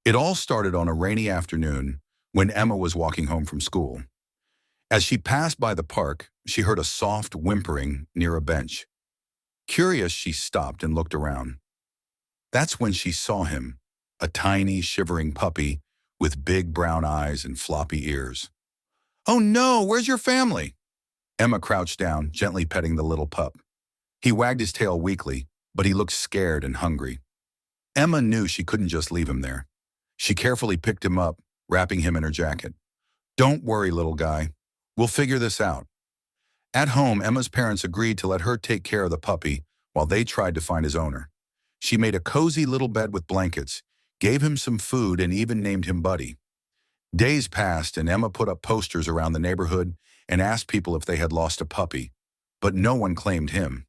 It all started on a rainy afternoon when Emma was walking home from school. As she passed by the park, she heard a soft whimpering near a bench. Curious, she stopped and looked around. That's when she saw him, a tiny, shivering puppy with big brown eyes and floppy ears. "Oh no, where's your family?" Emma crouched down, gently petting the little pup. He wagged his tail weakly, but he looked scared and hungry. Emma knew she couldn't just leave him there. She carefully picked him up, wrapping him in her jacket. "Don't worry, little guy. We'll figure this out." At home, Emma's parents agreed to let her take care of the puppy while they tried to find his owner. She made a cozy little bed with blankets, gave him some food, and even named him Buddy. Days passed, and Emma put up posters around the neighborhood and asked people if they had lost a puppy, but no one claimed him.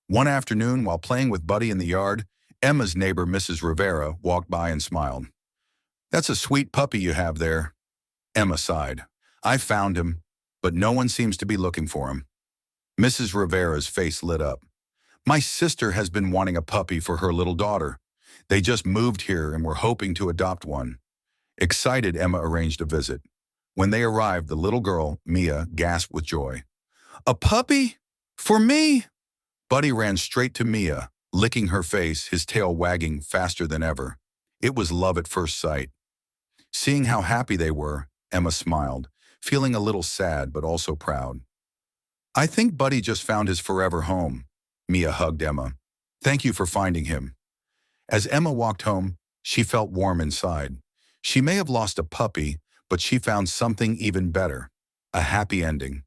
One afternoon, while playing with Buddy in the yard, Emma's neighbor, Mrs. Rivera, walked by and smiled. "That's a sweet puppy you have there." Emma sighed. "I found him, but no one seems to be looking for him." Mrs. Rivera's face lit up. "My sister has been wanting a puppy for her little daughter. They just moved here and were hoping to adopt one." Excited, Emma arranged a visit. When they arrived, the little girl, Mia, gasped with joy. "A puppy? For me?" Buddy ran straight to Mia, licking her face, his tail wagging faster than ever. It was love at first sight. Seeing how happy they were, Emma smiled, feeling a little sad but also proud. "I think Buddy just found his forever home." Mia hugged Emma. "Thank you for finding him." As Emma walked home, she felt warm inside. She may have lost a puppy, but she found something even better, a happy ending.